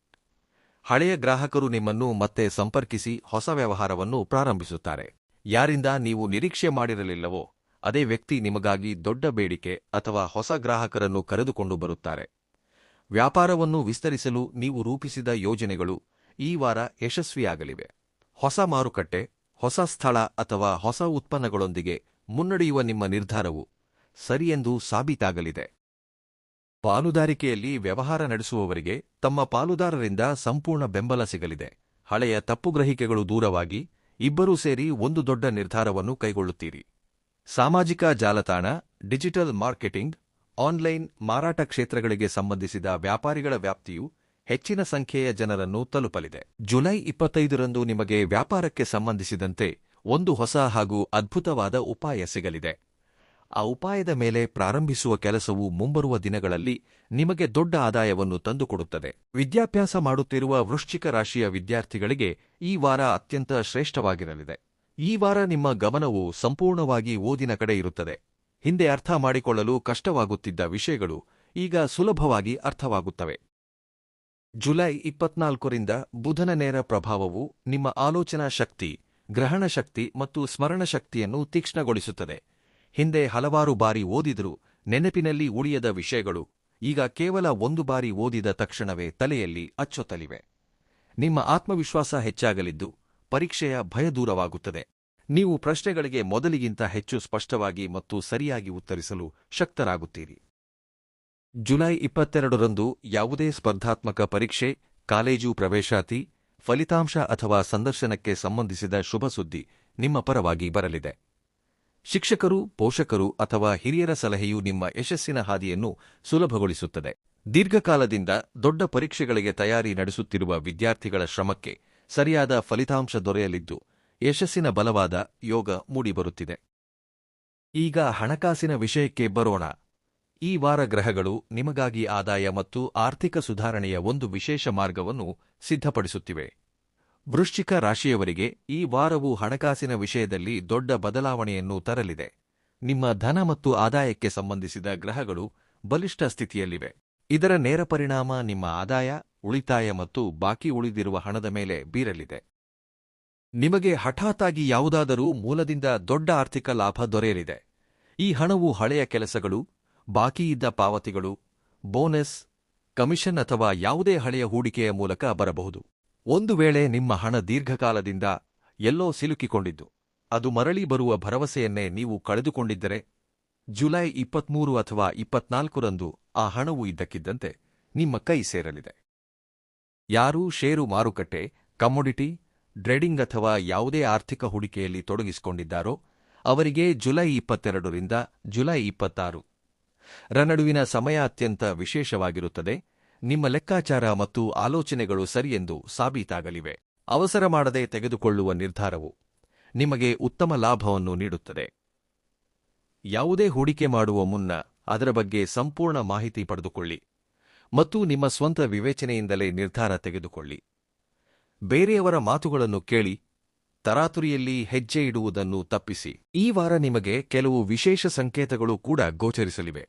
ಹಳೆಯ ಗ್ರಾಹಕರು ನಿಮ್ಮನ್ನು ಮತ್ತೆ ಸಂಪರ್ಕಿಸಿ ಹೊಸ ವ್ಯವಹಾರವನ್ನು ಪ್ರಾರಂಭಿಸುತ್ತಾರೆ. ಯಾರಿಂದ ನೀವು ನಿರೀಕ್ಷೆ ಮಾಡಿರಲಿಲ್ಲವೋ ಅದೇ ವ್ಯಕ್ತಿ ನಿಮಗಾಗಿ ದೊಡ್ಡ ಬೇಡಿಕೆ ಅಥವಾ ಹೊಸ ಗ್ರಾಹಕರನ್ನು ಕರೆದುಕೊಂಡು ಬರುತ್ತಾರೆ. ವ್ಯಾಪಾರವನ್ನು ವಿಸ್ತರಿಸಲು ನೀವು ರೂಪಿಸಿದ ಯೋಜನೆಗಳು ಈ ವಾರ ಯಶಸ್ವಿಯಾಗಲಿವೆ. ಹೊಸ ಮಾರುಕಟ್ಟೆ, ಹೊಸ ಸ್ಥಳ ಅಥವಾ ಹೊಸ ಉತ್ಪನ್ನಗಳೊಂದಿಗೆ ಮುನ್ನಡೆಯುವ ನಿಮ್ಮ ನಿರ್ಧಾರವು ಸರಿಯೆಂದು ಸಾಬೀತಾಗಲಿದೆ. ಪಾಲುದಾರಿಕೆಯಲ್ಲಿ ವ್ಯವಹಾರ ನಡೆಸುವವರಿಗೆ ತಮ್ಮ ಪಾಲುದಾರರಿಂದ ಸಂಪೂರ್ಣ ಬೆಂಬಲ ಸಿಗಲಿದೆ. ಹಳೆಯ ತಪ್ಪುಗ್ರಹಿಕೆಗಳು ದೂರವಾಗಿ ಇಬ್ಬರೂ ಸೇರಿ ಒಂದು ದೊಡ್ಡ ನಿರ್ಧಾರವನ್ನು ಕೈಗೊಳ್ಳುತ್ತೀರಿ. ಸಾಮಾಜಿಕ ಜಾಲತಾಣ, ಡಿಜಿಟಲ್ ಮಾರ್ಕೆಟಿಂಗ್, ಆನ್ಲೈನ್ ಮಾರಾಟ ಕ್ಷೇತ್ರಗಳಿಗೆ ಸಂಬಂಧಿಸಿದ ವ್ಯಾಪಾರಿಗಳ ವ್ಯಾಪ್ತಿಯು ಹೆಚ್ಚಿನ ಸಂಖ್ಯೆಯ ಜನರನ್ನು ತಲುಪಲಿದೆ. ಜುಲೈ 25ರಂದು ನಿಮಗೆ ವ್ಯಾಪಾರಕ್ಕೆ ಸಂಬಂಧಿಸಿದಂತೆ ಒಂದು ಹೊಸ ಹಾಗೂ ಅದ್ಭುತವಾದ ಉಪಾಯ ಸಿಗಲಿದೆ. ಆ ಉಪಾಯದ ಮೇಲೆ ಪ್ರಾರಂಭಿಸುವ ಕೆಲಸವು ಮುಂಬರುವ ದಿನಗಳಲ್ಲಿ ನಿಮಗೆ ದೊಡ್ಡ ಆದಾಯವನ್ನು ತಂದುಕೊಡುತ್ತದೆ. ವಿದ್ಯಾಭ್ಯಾಸ ಮಾಡುತ್ತಿರುವ ವೃಶ್ಚಿಕ ರಾಶಿಯ ವಿದ್ಯಾರ್ಥಿಗಳಿಗೆ ಈ ವಾರ ಅತ್ಯಂತ ಶ್ರೇಷ್ಠವಾಗಿರಲಿದೆ. ಈ ವಾರ ನಿಮ್ಮ ಗಮನವು ಸಂಪೂರ್ಣವಾಗಿ ಓದಿನ ಕಡೆ ಇರುತ್ತದೆ. ಹಿಂದೆ ಅರ್ಥ ಮಾಡಿಕೊಳ್ಳಲು ಕಷ್ಟವಾಗುತ್ತಿದ್ದ ವಿಷಯಗಳು ಈಗ ಸುಲಭವಾಗಿ ಅರ್ಥವಾಗುತ್ತವೆ. ಜುಲೈ 24ರಿಂದ ಬುಧನ ನೇರ ಪ್ರಭಾವವು ನಿಮ್ಮ ಆಲೋಚನಾ ಶಕ್ತಿ, ಗ್ರಹಣ ಶಕ್ತಿ ಮತ್ತು ಸ್ಮರಣಶಕ್ತಿಯನ್ನು ತೀಕ್ಷ್ಣಗೊಳಿಸುತ್ತದೆ. ಹಿಂದೆ ಹಲವಾರು ಬಾರಿ ಓದಿದರೂ ನೆನಪಿನಲ್ಲಿ ಉಳಿಯದ ವಿಷಯಗಳು ಈಗ ಕೇವಲ ಒಂದು ಬಾರಿ ಓದಿದ ತಕ್ಷಣವೇ ತಲೆಯಲ್ಲಿ ಅಚ್ಚೊತ್ತಲಿವೆ. ನಿಮ್ಮ ಆತ್ಮವಿಶ್ವಾಸ ಹೆಚ್ಚಾಗಲಿದ್ದು ಪರೀಕ್ಷೆಯ ಭಯ ದೂರವಾಗುತ್ತದೆ. ನೀವು ಪ್ರಶ್ನೆಗಳಿಗೆ ಮೊದಲಿಗಿಂತ ಹೆಚ್ಚು ಸ್ಪಷ್ಟವಾಗಿ ಮತ್ತು ಸರಿಯಾಗಿ ಉತ್ತರಿಸಲು ಶಕ್ತರಾಗುತ್ತೀರಿ. ಜುಲೈ 22ರಂದು ಯಾವುದೇ ಸ್ಪರ್ಧಾತ್ಮಕ ಪರೀಕ್ಷೆ, ಕಾಲೇಜು ಪ್ರವೇಶಾತಿ, ಫಲಿತಾಂಶ ಅಥವಾ ಸಂದರ್ಶನಕ್ಕೆ ಸಂಬಂಧಿಸಿದ ಶುಭ ಸುದ್ದಿ ನಿಮ್ಮ ಪರವಾಗಿ ಬರಲಿದೆ. ಶಿಕ್ಷಕರು, ಪೋಷಕರು ಅಥವಾ ಹಿರಿಯರ ಸಲಹೆಯು ನಿಮ್ಮ ಯಶಸ್ಸಿನ ಹಾದಿಯನ್ನು ಸುಲಭಗೊಳಿಸುತ್ತದೆ. ದೀರ್ಘಕಾಲದಿಂದ ದೊಡ್ಡ ಪರೀಕ್ಷೆಗಳಿಗೆ ತಯಾರಿ ನಡೆಸುತ್ತಿರುವ ವಿದ್ಯಾರ್ಥಿಗಳ ಶ್ರಮಕ್ಕೆ ಸರಿಯಾದ ಫಲಿತಾಂಶ ದೊರೆಯಲಿದ್ದು ಯಶಸ್ಸಿನ ಬಲವಾದ ಯೋಗ ಮೂಡಿಬರುತ್ತಿದೆ. ಈಗ ಹಣಕಾಸಿನ ವಿಷಯಕ್ಕೆ ಬರೋಣ. ಈ ವಾರ ಗ್ರಹಗಳು ನಿಮಗಾಗಿ ಆದಾಯ ಮತ್ತು ಆರ್ಥಿಕ ಸುಧಾರಣೆಯ ಒಂದು ವಿಶೇಷ ಮಾರ್ಗವನ್ನು ಸಿದ್ಧಪಡಿಸುತ್ತಿವೆ. ವೃಶ್ಚಿಕ ರಾಶಿಯವರಿಗೆ ಈ ವಾರವು ಹಣಕಾಸಿನ ವಿಷಯದಲ್ಲಿ ದೊಡ್ಡ ಬದಲಾವಣೆಯನ್ನು ತರಲಿದೆ. ನಿಮ್ಮ ಧನ ಮತ್ತು ಆದಾಯಕ್ಕೆ ಸಂಬಂಧಿಸಿದ ಗ್ರಹಗಳು ಬಲಿಷ್ಠ ಸ್ಥಿತಿಯಲ್ಲಿವೆ. ಇದರ ನೇರ ಪರಿಣಾಮ ನಿಮ್ಮ ಆದಾಯ, ಉಳಿತಾಯ ಮತ್ತು ಬಾಕಿ ಉಳಿದಿರುವ ಹಣದ ಮೇಲೆ ಬೀರಲಿದೆ. ನಿಮಗೆ ಹಠಾತ್ತಾಗಿ ಯಾವುದಾದರೂ ಮೂಲದಿಂದ ದೊಡ್ಡ ಆರ್ಥಿಕ ಲಾಭ ದೊರೆಯಲಿದೆ. ಈ ಹಣವು ಹಳೆಯ ಕೆಲಸಗಳು, ಬಾಕಿಯಿದ್ದ ಪಾವತಿಗಳು, ಬೋನಸ್, ಕಮಿಷನ್ ಅಥವಾ ಯಾವುದೇ ಹಳೆಯ ಹೂಡಿಕೆಯ ಮೂಲಕ ಬರಬಹುದು. ಒಂದು ವೇಳೆ ನಿಮ್ಮ ಹಣ ದೀರ್ಘಕಾಲದಿಂದ ಎಲ್ಲೋ ಸಿಲುಕಿಕೊಂಡಿದ್ದು ಅದು ಮರಳಿ ಬರುವ ಭರವಸೆಯನ್ನೇ ನೀವು ಕಳೆದುಕೊಂಡಿದ್ದರೆ, ಜುಲೈ 23 ಅಥವಾ 24ರಂದು ಆ ಹಣವು ಇದ್ದಕ್ಕಿದ್ದಂತೆ ನಿಮ್ಮ ಕೈ ಸೇರಲಿದೆ. ಯಾರೂ ಷೇರು ಮಾರುಕಟ್ಟೆ, ಕಮೋಡಿಟಿ, ಟ್ರೇಡಿಂಗ್ ಅಥವಾ ಯಾವುದೇ ಆರ್ಥಿಕ ಹೂಡಿಕೆಯಲ್ಲಿ ತೊಡಗಿಸಿಕೊಂಡಿದ್ದಾರೋ ಅವರಿಗೆ ಜುಲೈ 22ರಿಂದ ಜುಲೈ 26ರ ನಡುವಿನ ಸಮಯ ಅತ್ಯಂತ ವಿಶೇಷವಾಗಿರುತ್ತದೆ. ನಿಮ್ಮ ಲೆಕ್ಕಾಚಾರ ಮತ್ತು ಆಲೋಚನೆಗಳು ಸರಿಯೆಂದು ಸಾಬೀತಾಗಲಿವೆ. ಅವಸರ ಮಾಡದೆ ತೆಗೆದುಕೊಳ್ಳುವ ನಿರ್ಧಾರವು ನಿಮಗೆ ಉತ್ತಮ ಲಾಭವನ್ನು ನೀಡುತ್ತದೆ. ಯಾವುದೇ ಹೂಡಿಕೆ ಮಾಡುವ ಮುನ್ನ ಅದರ ಬಗ್ಗೆ ಸಂಪೂರ್ಣ ಮಾಹಿತಿ ಪಡೆದುಕೊಳ್ಳಿ ಮತ್ತು ನಿಮ್ಮ ಸ್ವಂತ ವಿವೇಚನೆಯಿಂದಲೇ ನಿರ್ಧಾರ ತೆಗೆದುಕೊಳ್ಳಿ. ಬೇರೆಯವರ ಮಾತುಗಳನ್ನು ಕೇಳಿ ತರಾತುರಿಯಲ್ಲಿ ಹೆಜ್ಜೆ ಇಡುವುದನ್ನು ತಪ್ಪಿಸಿ. ಈ ವಾರ ನಿಮಗೆ ಕೆಲವು ವಿಶೇಷ ಸಂಕೇತಗಳು ಕೂಡ ಗೋಚರಿಸಲಿವೆ.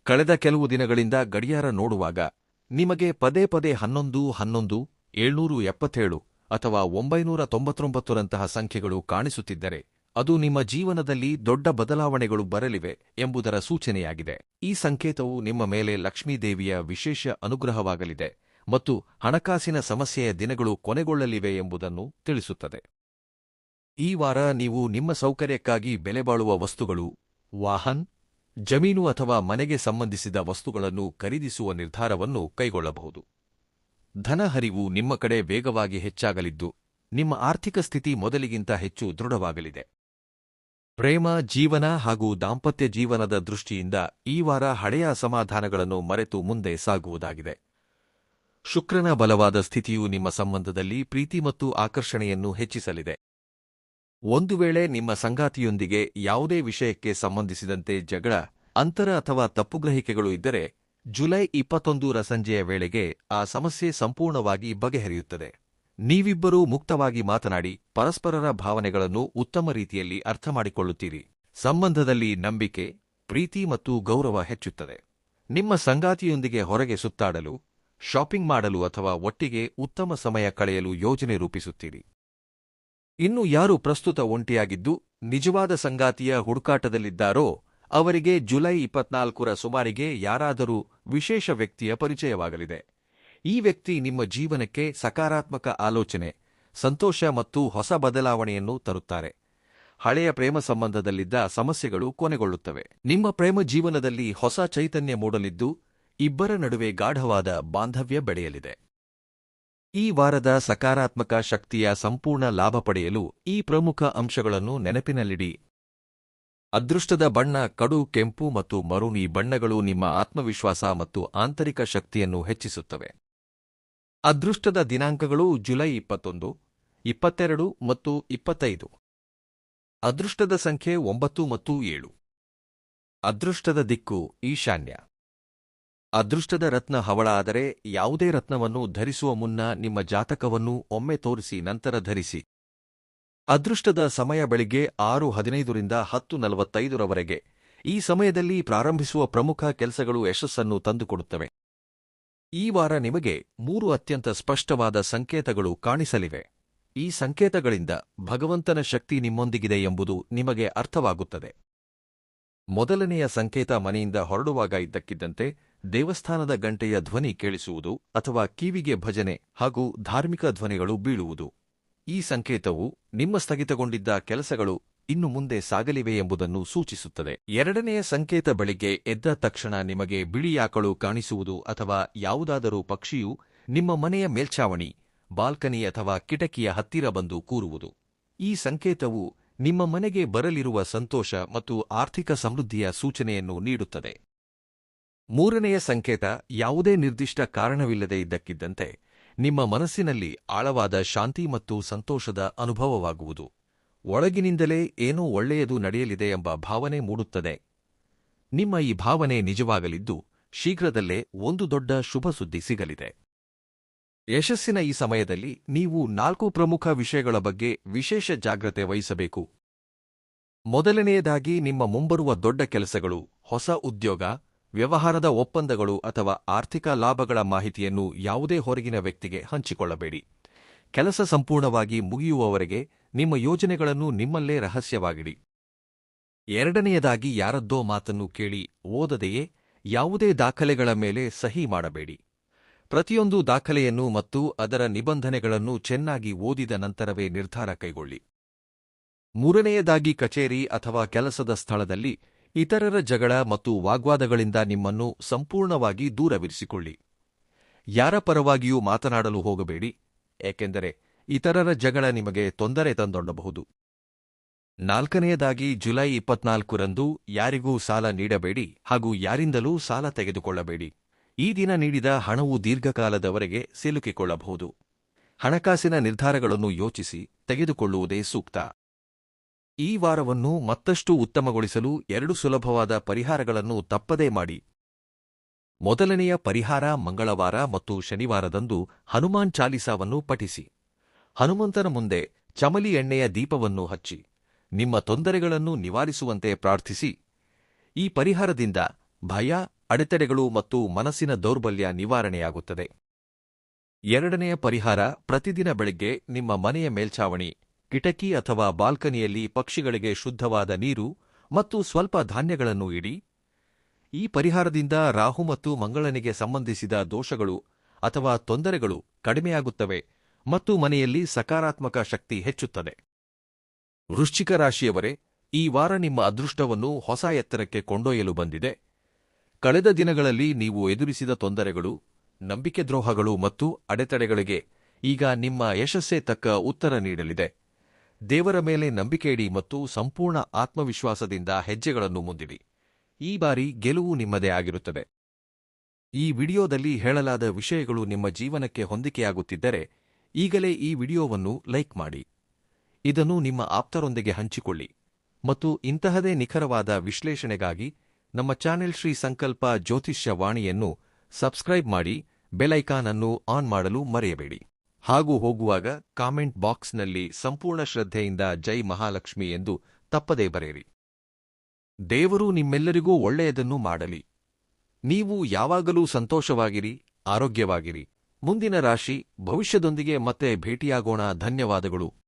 ಕಳೆದ ಕೆಲವು ದಿನಗಳಿಂದ ಗಡಿಯಾರ ನೋಡುವಾಗ ನಿಮಗೆ ಪದೇ ಪದೇ 11, 11, 777 ಅಥವಾ 999ರಂತಹ ಸಂಖ್ಯೆಗಳು ಕಾಣಿಸುತ್ತಿದ್ದರೆ ಅದು ನಿಮ್ಮ ಜೀವನದಲ್ಲಿ ದೊಡ್ಡ ಬದಲಾವಣೆಗಳು ಬರಲಿವೆ ಎಂಬುದರ ಸೂಚನೆಯಾಗಿದೆ. ಈ ಸಂಕೇತವು ನಿಮ್ಮ ಮೇಲೆ ಲಕ್ಷ್ಮೀದೇವಿಯ ವಿಶೇಷ ಅನುಗ್ರಹವಾಗಲಿದೆ ಮತ್ತು ಹಣಕಾಸಿನ ಸಮಸ್ಯೆಯ ದಿನಗಳು ಕೊನೆಗೊಳ್ಳಲಿವೆ ಎಂಬುದನ್ನು ತಿಳಿಸುತ್ತದೆ. ಈ ವಾರ ನೀವು ನಿಮ್ಮ ಸೌಕರ್ಯಕ್ಕಾಗಿ ಬೆಲೆಬಾಳುವ ವಸ್ತುಗಳು, ವಾಹನ, ಜಮೀನು ಅಥವಾ ಮನೆಗೆ ಸಂಬಂಧಿಸಿದ ವಸ್ತುಗಳನ್ನು ಖರೀದಿಸುವ ನಿರ್ಧಾರವನ್ನು ಕೈಗೊಳ್ಳಬಹುದು. ಧನ ಹರಿವು ನಿಮ್ಮ ಕಡೆ ವೇಗವಾಗಿ ಹೆಚ್ಚಾಗಲಿದ್ದು ನಿಮ್ಮ ಆರ್ಥಿಕ ಸ್ಥಿತಿ ಮೊದಲಿಗಿಂತ ಹೆಚ್ಚು ದೃಢವಾಗಲಿದೆ. ಪ್ರೇಮ ಜೀವನ ಹಾಗೂ ದಾಂಪತ್ಯ ಜೀವನದ ದೃಷ್ಟಿಯಿಂದ ಈ ವಾರ ಹಳೆಯ ಅಸಮಾಧಾನಗಳನ್ನು ಮರೆತು ಮುಂದೆ ಸಾಗುವುದಾಗಿದೆ. ಶುಕ್ರನ ಬಲವಾದ ಸ್ಥಿತಿಯು ನಿಮ್ಮ ಸಂಬಂಧದಲ್ಲಿ ಪ್ರೀತಿ ಮತ್ತು ಆಕರ್ಷಣೆಯನ್ನು ಹೆಚ್ಚಿಸಲಿದೆ. ಒಂದು ವೇಳೆ ನಿಮ್ಮ ಸಂಗಾತಿಯೊಂದಿಗೆ ಯಾವುದೇ ವಿಷಯಕ್ಕೆ ಸಂಬಂಧಿಸಿದಂತೆ ಜಗಳ, ಅಂತರ ಅಥವಾ ತಪ್ಪುಗ್ರಹಿಕೆಗಳು ಇದ್ದರೆ ಜುಲೈ 21ರ ಸಂಜೆಯ ವೇಳೆಗೆ ಆ ಸಮಸ್ಯೆ ಸಂಪೂರ್ಣವಾಗಿ ಬಗೆಹರಿಯುತ್ತದೆ. ನೀವಿಬ್ಬರೂ ಮುಕ್ತವಾಗಿ ಮಾತನಾಡಿ ಪರಸ್ಪರರ ಭಾವನೆಗಳನ್ನು ಉತ್ತಮ ರೀತಿಯಲ್ಲಿ ಅರ್ಥಮಾಡಿಕೊಳ್ಳುತ್ತೀರಿ. ಸಂಬಂಧದಲ್ಲಿ ನಂಬಿಕೆ, ಪ್ರೀತಿ ಮತ್ತು ಗೌರವ ಹೆಚ್ಚುತ್ತದೆ. ನಿಮ್ಮ ಸಂಗಾತಿಯೊಂದಿಗೆ ಹೊರಗೆ ಸುತ್ತಾಡಲು, ಶಾಪಿಂಗ್ ಮಾಡಲು ಅಥವಾ ಒಟ್ಟಿಗೆ ಉತ್ತಮ ಸಮಯ ಕಳೆಯಲು ಯೋಜನೆ ರೂಪಿಸುತ್ತೀರಿ. ಇನ್ನು ಯಾರು ಪ್ರಸ್ತುತ ಒಂಟಿಯಾಗಿದ್ದು ನಿಜವಾದ ಸಂಗಾತಿಯ ಹುಡುಕಾಟದಲ್ಲಿದ್ದಾರೋ ಅವರಿಗೆ ಜುಲೈ 24ರ ಸುಮಾರಿಗೆ ಯಾರಾದರೂ ವಿಶೇಷ ವ್ಯಕ್ತಿಯ ಪರಿಚಯವಾಗಲಿದೆ. ಈ ವ್ಯಕ್ತಿ ನಿಮ್ಮ ಜೀವನಕ್ಕೆ ಸಕಾರಾತ್ಮಕ ಆಲೋಚನೆ, ಸಂತೋಷ ಮತ್ತು ಹೊಸ ಬದಲಾವಣೆಯನ್ನು ತರುತ್ತಾರೆ. ಹಳೆಯ ಪ್ರೇಮ ಸಂಬಂಧದಲ್ಲಿದ್ದ ಸಮಸ್ಯೆಗಳು ಕೊನೆಗೊಳ್ಳುತ್ತವೆ. ನಿಮ್ಮ ಪ್ರೇಮ ಜೀವನದಲ್ಲಿ ಹೊಸ ಚೈತನ್ಯ ಮೂಡಲಿದ್ದು, ಇಬ್ಬರ ನಡುವೆ ಗಾಢವಾದ ಬಾಂಧವ್ಯ ಬೆಳೆಯಲಿದೆ. ಈ ವಾರದ ಸಕಾರಾತ್ಮಕ ಶಕ್ತಿಯ ಸಂಪೂರ್ಣ ಲಾಭ ಪಡೆಯಲು ಈ ಪ್ರಮುಖ ಅಂಶಗಳನ್ನು ನೆನಪಿನಲ್ಲಿಡಿ. ಅದೃಷ್ಟದ ಬಣ್ಣ ಕಡು ಕೆಂಪು ಮತ್ತು ಮರೂನ್. ಈ ಬಣ್ಣಗಳು ನಿಮ್ಮ ಆತ್ಮವಿಶ್ವಾಸ ಮತ್ತು ಆಂತರಿಕ ಶಕ್ತಿಯನ್ನು ಹೆಚ್ಚಿಸುತ್ತವೆ. ಅದೃಷ್ಟದ ದಿನಾಂಕಗಳು ಜುಲೈ 21, 22 ಮತ್ತು 25. ಅದೃಷ್ಟದ ಸಂಖ್ಯೆ 9 ಮತ್ತು 7. ಅದೃಷ್ಟದ ದಿಕ್ಕು ಈಶಾನ್ಯ. ಅದೃಷ್ಟದ ರತ್ನ ಹವಳ. ಆದರೆ ಯಾವುದೇ ರತ್ನವನ್ನು ಧರಿಸುವ ಮುನ್ನ ನಿಮ್ಮ ಜಾತಕವನ್ನು ಒಮ್ಮೆ ತೋರಿಸಿ ನಂತರ ಧರಿಸಿ. ಅದೃಷ್ಟದ ಸಮಯ ಬೆಳಿಗ್ಗೆ 6:15ರಿಂದ 10:45ರವರೆಗೆ. ಈ ಸಮಯದಲ್ಲಿ ಪ್ರಾರಂಭಿಸುವ ಪ್ರಮುಖ ಕೆಲಸಗಳು ಯಶಸ್ಸನ್ನು ತಂದುಕೊಡುತ್ತವೆ. ಈ ವಾರ ನಿಮಗೆ 3 ಅತ್ಯಂತ ಸ್ಪಷ್ಟವಾದ ಸಂಕೇತಗಳು ಕಾಣಿಸಲಿವೆ. ಈ ಸಂಕೇತಗಳಿಂದ ಭಗವಂತನ ಶಕ್ತಿ ನಿಮ್ಮೊಂದಿಗಿದೆ ಎಂಬುದು ನಿಮಗೆ ಅರ್ಥವಾಗುತ್ತದೆ. ಮೊದಲನೆಯ ಸಂಕೇತ: ಮನೆಯಿಂದ ಹೊರಡುವಾಗ ಇದ್ದಕ್ಕಿದ್ದಂತೆ ದೇವಸ್ಥಾನದ ಗಂಟೆಯ ಧ್ವನಿ ಕೇಳಿಸುವುದು ಅಥವಾ ಕಿವಿಗೆ ಭಜನೆ ಹಾಗೂ ಧಾರ್ಮಿಕ ಧ್ವನಿಗಳು ಬೀಳುವುದು. ಈ ಸಂಕೇತವು ನಿಮ್ಮ ಸ್ಥಗಿತಗೊಂಡಿದ್ದ ಕೆಲಸಗಳು ಇನ್ನು ಮುಂದೆ ಸಾಗಲಿವೆ ಎಂಬುದನ್ನು ಸೂಚಿಸುತ್ತದೆ. ಎರಡನೆಯ ಸಂಕೇತ: ಬೆಳಿಗ್ಗೆ ಎದ್ದ ತಕ್ಷಣ ನಿಮಗೆ ಬಿಳಿಯಾಕಳು ಕಾಣಿಸುವುದು ಅಥವಾ ಯಾವುದಾದರೂ ಪಕ್ಷಿಯು ನಿಮ್ಮ ಮನೆಯ ಮೇಲ್ಛಾವಣಿ, ಬಾಲ್ಕನಿ ಅಥವಾ ಕಿಟಕಿಯ ಹತ್ತಿರ ಬಂದು ಕೂರುವುದು. ಈ ಸಂಕೇತವು ನಿಮ್ಮ ಮನೆಗೆ ಬರಲಿರುವ ಸಂತೋಷ ಮತ್ತು ಆರ್ಥಿಕ ಸಮೃದ್ಧಿಯ ಸೂಚನೆಯನ್ನು ನೀಡುತ್ತದೆ. ಮೂರನೆಯ ಸಂಕೇತ: ಯಾವುದೇ ನಿರ್ದಿಷ್ಟ ಕಾರಣವಿಲ್ಲದೆ ಇದ್ದಕ್ಕಿದ್ದಂತೆ ನಿಮ್ಮ ಮನಸ್ಸಿನಲ್ಲಿ ಆಳವಾದ ಶಾಂತಿ ಮತ್ತು ಸಂತೋಷದ ಅನುಭವವಾಗುವುದು. ಒಳಗಿನಿಂದಲೇ ಏನೋ ಒಳ್ಳೆಯದು ನಡೆಯಲಿದೆ ಎಂಬ ಭಾವನೆ ಮೂಡುತ್ತದೆ. ನಿಮ್ಮ ಈ ಭಾವನೆ ನಿಜವಾಗಲಿದ್ದು, ಶೀಘ್ರದಲ್ಲೇ ಒಂದು ದೊಡ್ಡ ಶುಭ ಸುದ್ದಿ ಸಿಗಲಿದೆ. ಯಶಸ್ಸಿನ ಈ ಸಮಯದಲ್ಲಿ ನೀವು 4 ಪ್ರಮುಖ ವಿಷಯಗಳ ಬಗ್ಗೆ ವಿಶೇಷ ಜಾಗ್ರತೆ ವಹಿಸಬೇಕು. ಮೊದಲನೆಯದಾಗಿ, ನಿಮ್ಮ ಮುಂಬರುವ ದೊಡ್ಡ ಕೆಲಸಗಳು, ಹೊಸ ಉದ್ಯೋಗ, ವ್ಯವಹಾರದ ಒಪ್ಪಂದಗಳು ಅಥವಾ ಆರ್ಥಿಕ ಲಾಭಗಳ ಮಾಹಿತಿಯನ್ನು ಯಾವುದೇ ಹೊರಗಿನ ವ್ಯಕ್ತಿಗೆ ಹಂಚಿಕೊಳ್ಳಬೇಡಿ. ಕೆಲಸ ಸಂಪೂರ್ಣವಾಗಿ ಮುಗಿಯುವವರೆಗೆ ನಿಮ್ಮ ಯೋಜನೆಗಳನ್ನು ನಿಮ್ಮಲ್ಲೇ ರಹಸ್ಯವಾಗಿಡಿ. ಎರಡನೆಯದಾಗಿ, ಯಾರದ್ದೋ ಮಾತನ್ನು ಕೇಳಿ ಓದದೆಯೇ ಯಾವುದೇ ದಾಖಲೆಗಳ ಮೇಲೆ ಸಹಿ ಮಾಡಬೇಡಿ. ಪ್ರತಿಯೊಂದು ದಾಖಲೆಯನ್ನು ಮತ್ತು ಅದರ ನಿಬಂಧನೆಗಳನ್ನು ಚೆನ್ನಾಗಿ ಓದಿದ ನಂತರವೇ ನಿರ್ಧಾರ ಕೈಗೊಳ್ಳಿ. ಮೂರನೆಯದಾಗಿ, ಕಚೇರಿ ಅಥವಾ ಕೆಲಸದ ಸ್ಥಳದಲ್ಲಿ ಇತರರ ಜಗಳ ಮತ್ತು ವಾಗ್ವಾದಗಳಿಂದ ನಿಮ್ಮನ್ನು ಸಂಪೂರ್ಣವಾಗಿ ದೂರವಿರಿಸಿಕೊಳ್ಳಿ. ಯಾರ ಪರವಾಗಿಯೂ ಮಾತನಾಡಲು ಹೋಗಬೇಡಿ, ಏಕೆಂದರೆ ಇತರರ ಜಗಳ ನಿಮಗೆ ತೊಂದರೆ ತಂದೊಡ್ಡಬಹುದು. ನಾಲ್ಕನೆಯದಾಗಿ, ಜುಲೈ 24ರಂದು ಯಾರಿಗೂ ಸಾಲ ನೀಡಬೇಡಿ ಹಾಗೂ ಯಾರಿಂದಲೂ ಸಾಲ ತೆಗೆದುಕೊಳ್ಳಬೇಡಿ. ಈ ದಿನ ನೀಡಿದ ಹಣವು ದೀರ್ಘಕಾಲದವರೆಗೆ ಸಿಲುಕಿಕೊಳ್ಳಬಹುದು. ಹಣಕಾಸಿನ ನಿರ್ಧಾರಗಳನ್ನು ಯೋಚಿಸಿ ತೆಗೆದುಕೊಳ್ಳುವುದೇ ಸೂಕ್ತ. ಈ ವಾರವನ್ನು ಮತ್ತಷ್ಟು ಉತ್ತಮಗೊಳಿಸಲು 2 ಸುಲಭವಾದ ಪರಿಹಾರಗಳನ್ನು ತಪ್ಪದೇ ಮಾಡಿ. ಮೊದಲನೆಯ ಪರಿಹಾರ: ಮಂಗಳವಾರ ಮತ್ತು ಶನಿವಾರದಂದು ಹನುಮಾನ್ ಚಾಲಿಸಾವನ್ನು ಪಠಿಸಿ. ಹನುಮಂತನ ಮುಂದೆ ಚಮಲಿ ಎಣ್ಣೆಯ ದೀಪವನ್ನು ಹಚ್ಚಿ ನಿಮ್ಮ ತೊಂದರೆಗಳನ್ನು ನಿವಾರಿಸುವಂತೆ ಪ್ರಾರ್ಥಿಸಿ. ಈ ಪರಿಹಾರದಿಂದ ಭಯ, ಅಡೆತಡೆಗಳು ಮತ್ತು ಮನಸ್ಸಿನ ದೌರ್ಬಲ್ಯ ನಿವಾರಣೆಯಾಗುತ್ತದೆ. ಎರಡನೆಯ ಪರಿಹಾರ: ಪ್ರತಿದಿನ ಬೆಳಗ್ಗೆ ನಿಮ್ಮ ಮನೆಯ ಮೇಲ್ಛಾವಣಿ, ಕಿಟಕಿ ಅಥವಾ ಬಾಲ್ಕನಿಯಲ್ಲಿ ಪಕ್ಷಿಗಳಿಗೆ ಶುದ್ಧವಾದ ನೀರು ಮತ್ತು ಸ್ವಲ್ಪ ಧಾನ್ಯಗಳನ್ನು ಇಡಿ. ಈ ಪರಿಹಾರದಿಂದ ರಾಹು ಮತ್ತು ಮಂಗಳನಿಗೆ ಸಂಬಂಧಿಸಿದ ದೋಷಗಳು ಅಥವಾ ತೊಂದರೆಗಳು ಕಡಿಮೆಯಾಗುತ್ತವೆ ಮತ್ತು ಮನೆಯಲ್ಲಿ ಸಕಾರಾತ್ಮಕ ಶಕ್ತಿ ಹೆಚ್ಚುತ್ತದೆ. ವೃಶ್ಚಿಕ ರಾಶಿಯವರೇ, ಈ ವಾರ ನಿಮ್ಮ ಅದೃಷ್ಟವನ್ನು ಹೊಸ ಎತ್ತರಕ್ಕೆ ಕೊಂಡೊಯ್ಯಲು ಬಂದಿದೆ. ಕಳೆದ ದಿನಗಳಲ್ಲಿ ನೀವು ಎದುರಿಸಿದ ತೊಂದರೆಗಳು, ನಂಬಿಕೆ ದ್ರೋಹಗಳು ಮತ್ತು ಅಡೆತಡೆಗಳಿಗೆ ಈಗ ನಿಮ್ಮ ಯಶಸ್ಸೇ ತಕ್ಕ ಉತ್ತರ ನೀಡಲಿದೆ. ದೇವರ ಮೇಲೆ ನಂಬಿಕೆಯಿಡಿ ಮತ್ತು ಸಂಪೂರ್ಣ ಆತ್ಮವಿಶ್ವಾಸದಿಂದ ಹೆಜ್ಜೆಗಳನ್ನು ಮುಂದಿಡಿ. ಈ ಬಾರಿ ಗೆಲುವು ನಿಮ್ಮದೇ ಆಗಿರುತ್ತದೆ. ಈ ವಿಡಿಯೋದಲ್ಲಿ ಹೇಳಲಾದ ವಿಷಯಗಳು ನಿಮ್ಮ ಜೀವನಕ್ಕೆ ಹೊಂದಿಕೆಯಾಗುತ್ತಿದ್ದರೆ ಈಗಲೇ ಈ ವಿಡಿಯೋವನ್ನು ಲೈಕ್ ಮಾಡಿ, ಇದನ್ನು ನಿಮ್ಮ ಆಪ್ತರೊಂದಿಗೆ ಹಂಚಿಕೊಳ್ಳಿ ಮತ್ತು ಇಂತಹದೇ ನಿಖರವಾದ ವಿಶ್ಲೇಷಣೆಗಾಗಿ ನಮ್ಮ ಚಾನೆಲ್ ಶ್ರೀ ಸಂಕಲ್ಪ ಜ್ಯೋತಿಷ್ಯ ವಾಣಿಯನ್ನು ಸಬ್ಸ್ಕ್ರೈಬ್ ಮಾಡಿ, ಬೆಲ್ ಐಕಾನ್ ಅನ್ನು ಆನ್ ಮಾಡಲು ಮರೆಯಬೇಡಿ. ಹಾಗೂ ಹೋಗುವಾಗ ಕಾಮೆಂಟ್ ಬಾಕ್ಸ್ನಲ್ಲಿ ಸಂಪೂರ್ಣ ಶ್ರದ್ಧೆಯಿಂದ ಜೈ ಮಹಾಲಕ್ಷ್ಮಿ ಎಂದು ತಪ್ಪದೇ ಬರೆಯಿರಿ. ದೇವರು ನಿಮ್ಮೆಲ್ಲರಿಗೂ ಒಳ್ಳೆಯದನ್ನು ಮಾಡಲಿ. ನೀವು ಯಾವಾಗಲೂ ಸಂತೋಷವಾಗಿರಿ, ಆರೋಗ್ಯವಾಗಿರಿ. ಮುಂದಿನ ರಾಶಿ ಭವಿಷ್ಯದೊಂದಿಗೆ ಮತ್ತೆ ಭೇಟಿಯಾಗೋಣ. ಧನ್ಯವಾದಗಳು.